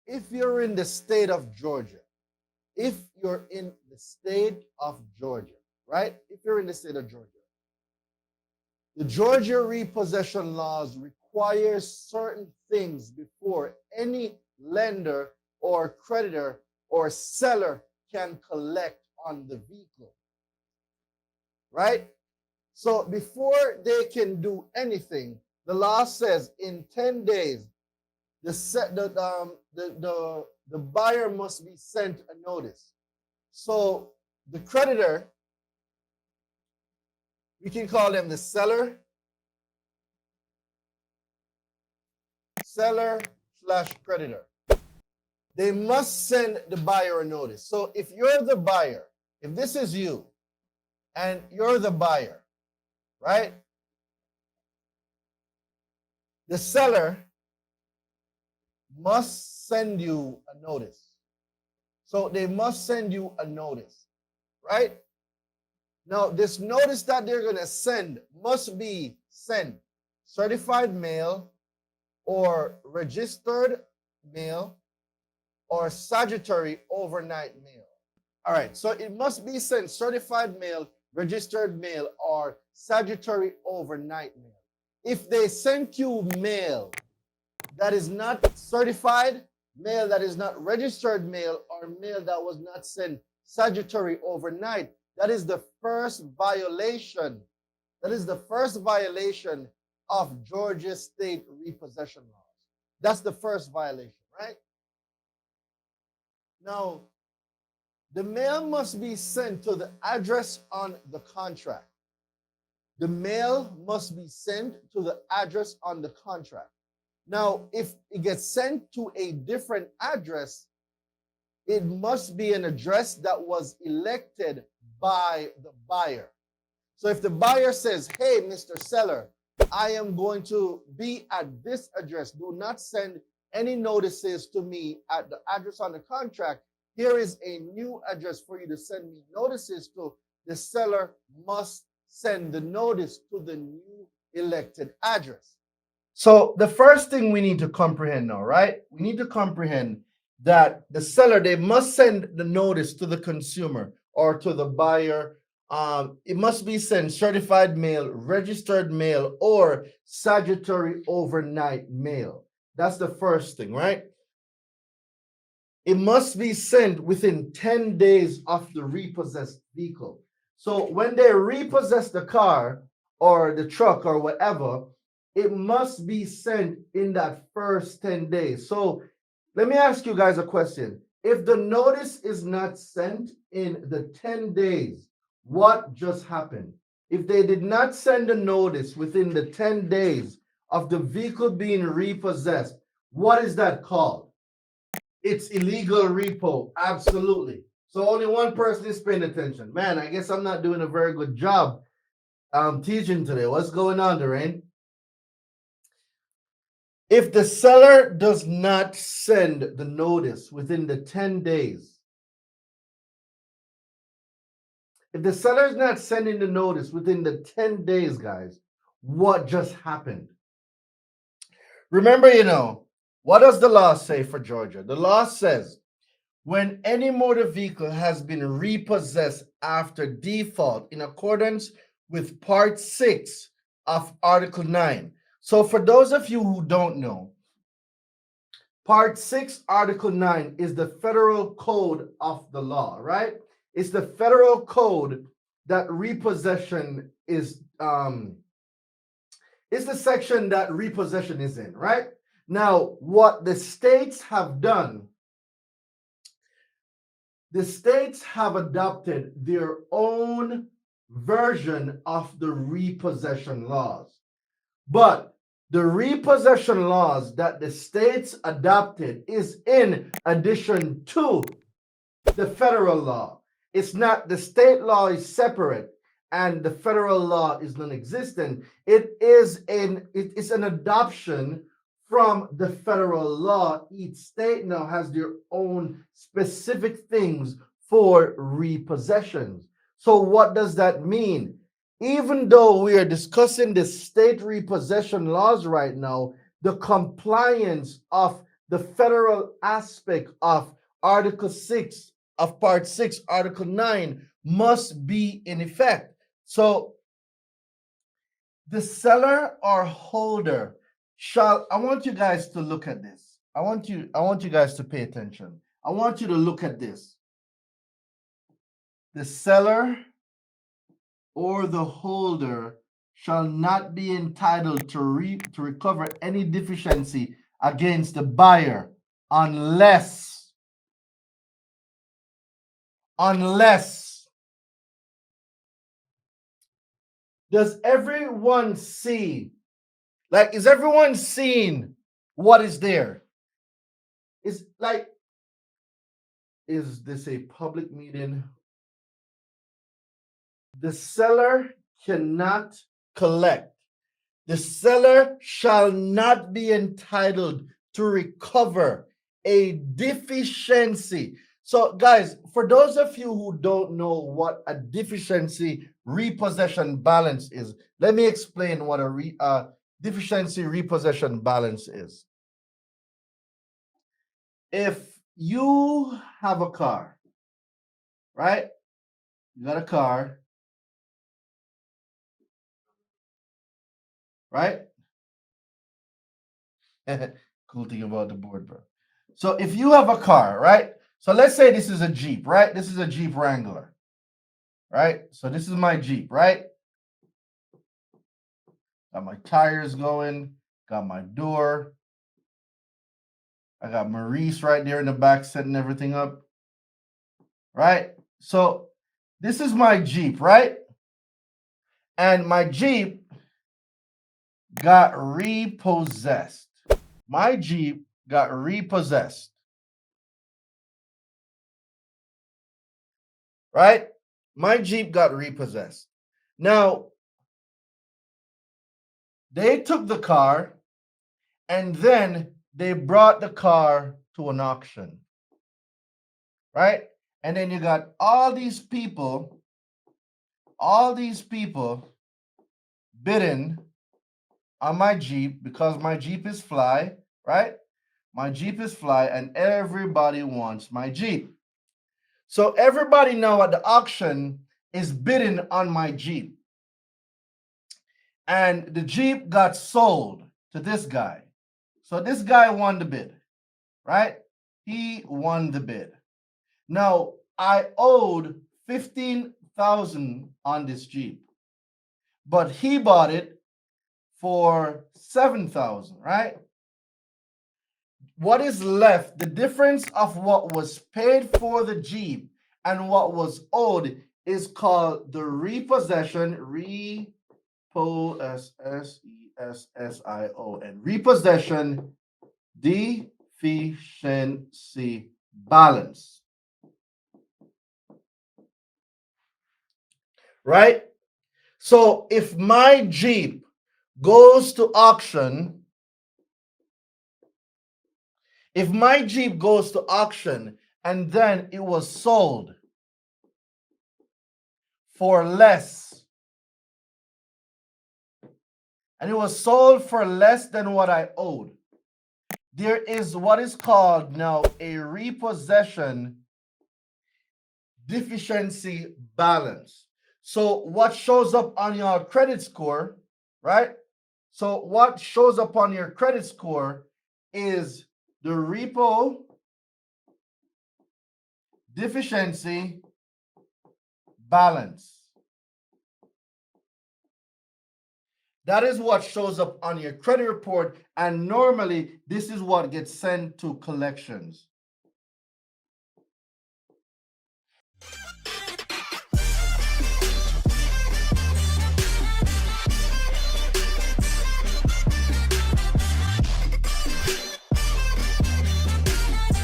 if you're in the state of Georgia, if you're in the state of Georgia, right? If you're in the state of Georgia, the Georgia repossession laws require certain things before any lender or creditor or seller can collect on the vehicle, right? So before they can do anything, the law says in 10 days, the buyer must be sent a notice. So the creditor, we can call them the seller slash creditor. They must send the buyer a notice. So if you're the buyer, if this is you and you're the buyer, right? The seller must send you a notice. So they must send you a notice, right? Now, this notice that they're going to send must be sent certified mail or registered mail or statutory overnight mail. All right, so it must be sent certified mail, registered mail, or statutory overnight mail. If they sent you mail that is not certified, mail that is not registered mail, or mail that was not sent statutory overnight, that is the first violation. That is the first violation of Georgia state repossession laws. That's the first violation, right? Now, the mail must be sent to the address on the contract. The mail must be sent to the address on the contract. Now, if it gets sent to a different address, it must be an address that was elected by the buyer. So if the buyer says, hey, Mr. Seller, I am going to be at this address, do not send any notices to me at the address on the contract. Here is a new address for you to send me notices to. The seller must send the notice to the new elected address. So the first thing we need to comprehend now, right? We need to comprehend that the seller, they must send the notice to the consumer or to the buyer. It must be sent certified mail, registered mail, or statutory overnight mail. That's the first thing, right? It must be sent within 10 days of the repossessed vehicle. So when they repossess the car or the truck or whatever, it must be sent in that first 10 days. So let me ask you guys a question. If the notice is not sent in the 10 days, what just happened? If they did not send a notice within the 10 days of the vehicle being repossessed, what is that called? It's illegal repo, absolutely. So only one person is paying attention. Man, I guess I'm not doing a very good job teaching today. What's going on, Doreen? If the seller does not send the notice within the 10 days, if the seller is not sending the notice within the 10 days, guys, what just happened? Remember, what does the law say for Georgia? The law says when any motor vehicle has been repossessed after default in accordance with Part 6 of Article 9. So for those of you who don't know, Part 6, Article 9 is the federal code of the law, right? It's the federal code that repossession is, it's the section that repossession is in, right? Now, what the states have done, the states have adopted their own version of the repossession laws. But the repossession laws that the states adopted is in addition to the federal law. It's not, the state law is separate and the federal law is non-existent. It's an adoption from the federal law. Each state now has their own specific things for repossessions. So what does that mean? Even though we are discussing the state repossession laws right now, the compliance of the federal aspect of Article 6 of Part 6, Article 9 must be in effect. So the seller or holder shall, I want you guys to look at this. I want you guys to pay attention. I want you to look at this. The seller or the holder shall not be entitled to recover any deficiency against the buyer unless does everyone see, like, is everyone seeing what is there? Is like, is this a public meeting? The seller cannot collect. The seller shall not be entitled to recover a deficiency. So, guys, for those of you who don't know what a deficiency repossession balance is, let me explain what a deficiency repossession balance is. If you have a car, right? You got a car, right? Cool thing about the board, bro. So if you have a car, right? So let's say this is a Jeep, right? This is a Jeep Wrangler, right? So this is my Jeep, right? Got my tires going, got my door. I got Maurice right there in the back setting everything up, right? So this is my Jeep, right? And my Jeep got repossessed. My Jeep got repossessed, right? My Jeep got repossessed. Now, they took the car and then they brought the car to an auction, right? And then you got all these people bidding on my Jeep because my Jeep is fly, right? My Jeep is fly and everybody wants my Jeep. So everybody now at the auction is bidding on my Jeep. And the Jeep got sold to this guy. So this guy won the bid, right? He won the bid. Now, I owed $15,000 on this Jeep, but he bought it for $7,000, right? What is left, the difference of what was paid for the Jeep and what was owed is called the repossession, repossession deficiency balance. Right? So if my Jeep goes to auction, and then it was sold for less, and it was sold for less than what I owed, there is what is called now a repossession deficiency balance. So what shows up on your credit score, right? So what shows up on your credit score is the repo deficiency balance. That is what shows up on your credit report, and normally this is what gets sent to collections.